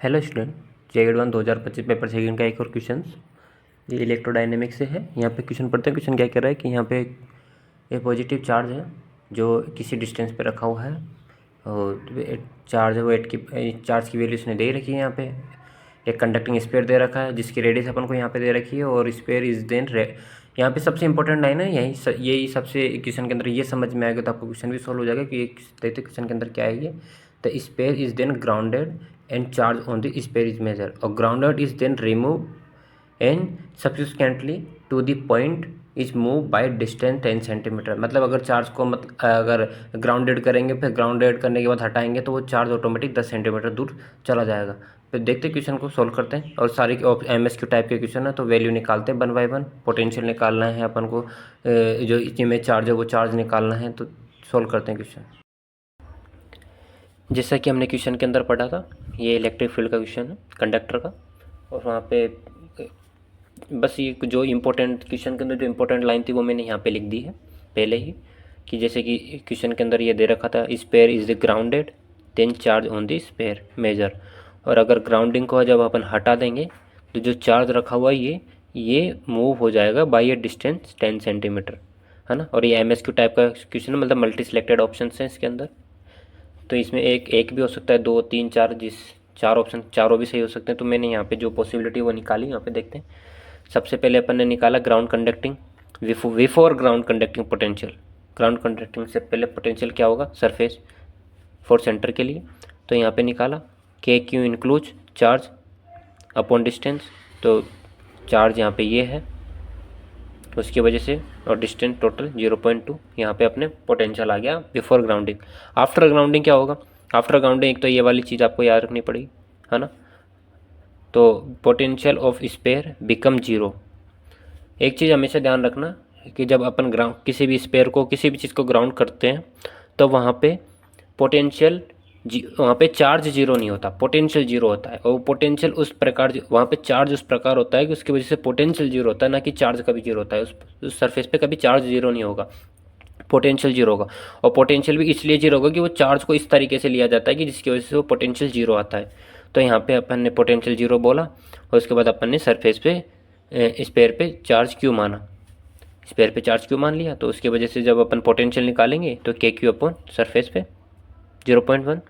Hello student, जे 2025 paper second का एक और क्वेश्चन ये इलेक्ट्रोडायनेमिक्स से है। यहाँ पे क्वेश्चन पढ़ते हैं। क्वेश्चन क्या कह रहा है कि यहाँ पे एक पॉजिटिव चार्ज है जो किसी डिस्टेंस पे रखा हुआ है और चार्ज है वो चार्ज की वैल्यू इसने दे रखी है। यहाँ पे एक कंडक्टिंग स्फीयर दे रखा है जिसकी रेडियस अपन को यहाँ पे दे रखी है और स्फीयर इज देन यहाँ पे सबसे इंपॉर्टेंट लाइन है यही सबसे क्वेश्चन के अंदर ये समझ में आएगा तो आपको क्वेश्चन भी सॉल्व हो जाएगा कि देखते क्वेश्चन के अंदर क्या है। ये the sphere is then grounded and charge on the sphere is measured or grounded is then removed and subsequently to the point is moved by distance 10 centimetre. मतलब अगर चार्ज को अगर ग्राउंडेड करेंगे फिर ग्राउंडेड करने के बाद हटाएंगे तो वो चार्ज ऑटोमेटिक 10 सेंटीमीटर दूर चला जाएगा। फिर देखते क्वेश्चन को सॉल्व करते हैं और सारे MSQ टाइप के क्वेश्चन है तो वैल्यू निकालते हैं 1 बाय 1। पोटेंशियल निकालना है अपन को, जो इसमें चार्ज है वो चार्ज निकालना है तो सॉल्व करते हैं क्वेश्चन। जैसा कि हमने क्वेश्चन के अंदर पढ़ा था ये इलेक्ट्रिक फील्ड का क्वेश्चन है कंडक्टर का, और वहाँ पे बस ये जो इम्पोर्टेंट क्वेश्चन के अंदर जो इम्पोर्टेंट लाइन थी वो मैंने यहाँ पे लिख दी है पहले ही, कि जैसे कि क्वेश्चन के अंदर ये दे रखा था sphere is the grounded then charge on the sphere measure. और अगर ग्राउंडिंग को जब अपन हटा देंगे तो जो चार्ज रखा हुआ है ये मूव हो जाएगा बाई ए डिस्टेंस 10 सेंटीमीटर, है ना। और ये MSQ टाइप का क्वेश्चन है, मतलब मल्टी सिलेक्टेड ऑप्शन है इसके अंदर। तो इसमें एक भी हो सकता है, 2 3 4, जिस 4 ऑप्शन चारों भी सही हो सकते हैं। तो मैंने यहाँ पे जो पॉसिबिलिटी वो निकाली, यहाँ पे देखते हैं। सबसे पहले अपन ने निकाला ground conducting before ground conducting potential. Ground conducting से पहले पोटेंशियल क्या होगा सरफेस फॉर सेंटर के लिए, तो यहाँ पे निकाला KQ includes charge upon distance. तो चार्ज यहाँ पे ये है उसकी वजह से, और डिस्टेंस टोटल 0.2। यहाँ पे अपने पोटेंशियल आ गया बिफोर ग्राउंडिंग। आफ्टर ग्राउंडिंग क्या होगा, आफ्टर ग्राउंडिंग एक तो ये वाली चीज़ आपको याद रखनी पड़ेगी, है ना। तो पोटेंशियल ऑफ स्पेयर बिकम 0। एक चीज़ हमेशा ध्यान रखना कि जब अपन किसी भी स्पेयर को किसी भी चीज़ को ग्राउंड करते हैं तो वहाँ पे पोटेंशियल वहाँ पे चार्ज 0 नहीं होता, पोटेंशियल 0 होता है। और पोटेंशियल उस प्रकार वहाँ पे चार्ज उस प्रकार होता है कि उसकी वजह से पोटेंशियल 0 होता है, ना कि चार्ज कभी 0 होता है। उस सरफेस पे कभी चार्ज 0 नहीं होगा, पोटेंशियल 0 होगा। और पोटेंशियल भी इसलिए 0 होगा कि वो चार्ज को इस तरीके से लिया जाता है कि जिसकी वजह से वो पोटेंशियल 0 आता है। तो यहाँ पे अपन ने पोटेंशियल 0 बोला और उसके बाद अपन ने सरफेस पे स्पेयर पे चार्ज Q माना, स्पेयर पे चार्ज Q मान लिया। तो उसकी वजह से जब अपन पोटेंशियल निकालेंगे तो KQ अपॉन सरफेस पे 0.1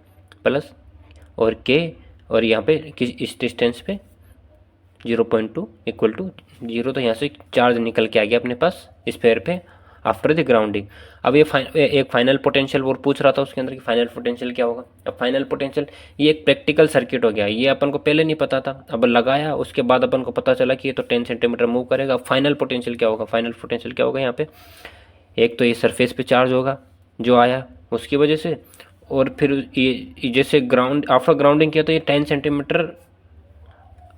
प्लस और K और यहाँ पे इस डिस्टेंस पे 0.2 इक्वल टू 0। तो यहाँ से चार्ज निकल के आ गया अपने पास स्पेयर पे आफ्टर द ग्राउंडिंग। अब ये एक फाइनल पोटेंशियल वो पूछ रहा था उसके अंदर कि फाइनल पोटेंशियल क्या होगा। अब फाइनल पोटेंशियल ये एक प्रैक्टिकल सर्किट हो गया, ये अपन को पहले नहीं पता था। अब लगाया उसके बाद अपन को पता चला कि ये तो 10 सेंटीमीटर मूव करेगा। अब फाइनल पोटेंशियल क्या होगा, फाइनल पोटेंशियल क्या होगा यहाँ पे, एक तो ये सरफेस पे चार्ज होगा जो आया उसकी वजह से, और फिर ये जैसे आफ्टर ग्राउंडिंग किया तो ये 10 सेंटीमीटर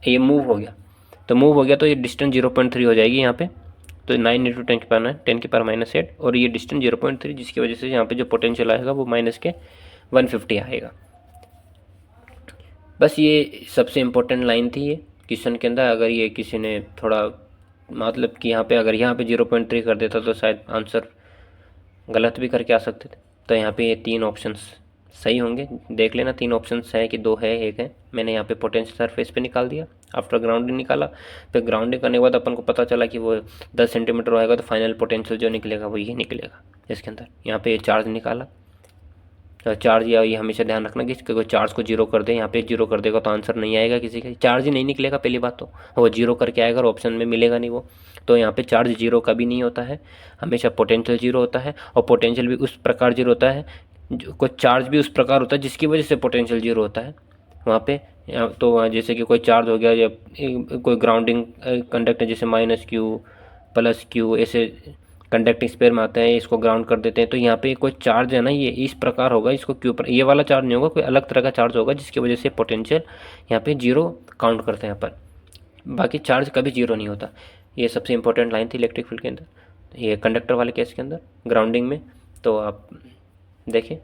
ये मूव हो गया। तो मूव हो गया तो ये डिस्टेंस 0.3 हो जाएगी यहाँ पे। तो 9 × 10⁻⁸ और ये डिस्टेंस 0.3, जिसकी वजह से यहाँ पे जो पोटेंशियल आएगा वो माइनस के 150 आएगा। बस ये सबसे इम्पोर्टेंट लाइन थी ये क्वेश्चन के अंदर। अगर ये किसी ने थोड़ा मतलब कि यहाँ पे अगर यहाँ पे 0.3 कर देता तो शायद आंसर गलत भी करके आ सकते थे। तो यहाँ पे ये 3 ऑप्शंस सही होंगे, देख लेना। 3 ऑप्शंस हैं कि 2 है 1 है। मैंने यहाँ पे पोटेंशियल सरफेस पे निकाल दिया, आफ्टर ग्राउंडिंग निकाला। फिर ग्राउंडिंग करने के बाद अपन को पता चला कि वो 10 सेंटीमीटर आएगा तो फाइनल पोटेंशियल जो निकलेगा वो ये निकलेगा इसके अंदर। यहाँ पे चार्ज निकाला, तो चार्ज या ये हमेशा ध्यान रखना कि कोई चार्ज को 0 कर दे, यहाँ पे 0 कर देगा तो आंसर नहीं आएगा, किसी का चार्ज ही नहीं निकलेगा पहली बात। तो वो 0 करके आएगा और ऑप्शन में मिलेगा नहीं वो। तो यहाँ पे चार्ज 0 कभी नहीं होता है, हमेशा पोटेंशियल 0 होता है। और पोटेंशियल भी उस प्रकार 0 होता है, जो कोई चार्ज भी उस प्रकार होता है जिसकी वजह से पोटेंशियल 0 होता है वहाँ पे। तो जैसे कि कोई चार्ज हो गया या कोई ग्राउंडिंग कंडक्टर जैसे -Q +Q ऐसे कंडक्टिंग स्पेयर में आते हैं, इसको ग्राउंड कर देते हैं। तो यहाँ पे कोई चार्ज है ना ये इस प्रकार होगा, इसको Q पर ये वाला चार्ज नहीं होगा, कोई अलग तरह का चार्ज होगा जिसकी वजह से पोटेंशियल यहाँ पे 0 काउंट करते हैं यहाँ पर। बाकी चार्ज कभी 0 नहीं होता। ये सबसे इंपॉर्टेंट लाइन थी इलेक्ट्रिक फील्ड के अंदर, ये कंडक्टर वाले केस के अंदर ग्राउंडिंग में। तो आप देखिए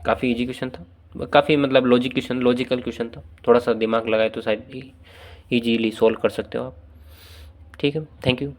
काफ़ी इजी क्वेश्चन था, काफ़ी मतलब लॉजिकल क्वेश्चन था। थोड़ा सा दिमाग लगाए तो शायद इजीली सोल्व कर सकते हो आप। ठीक है, थैंक यू।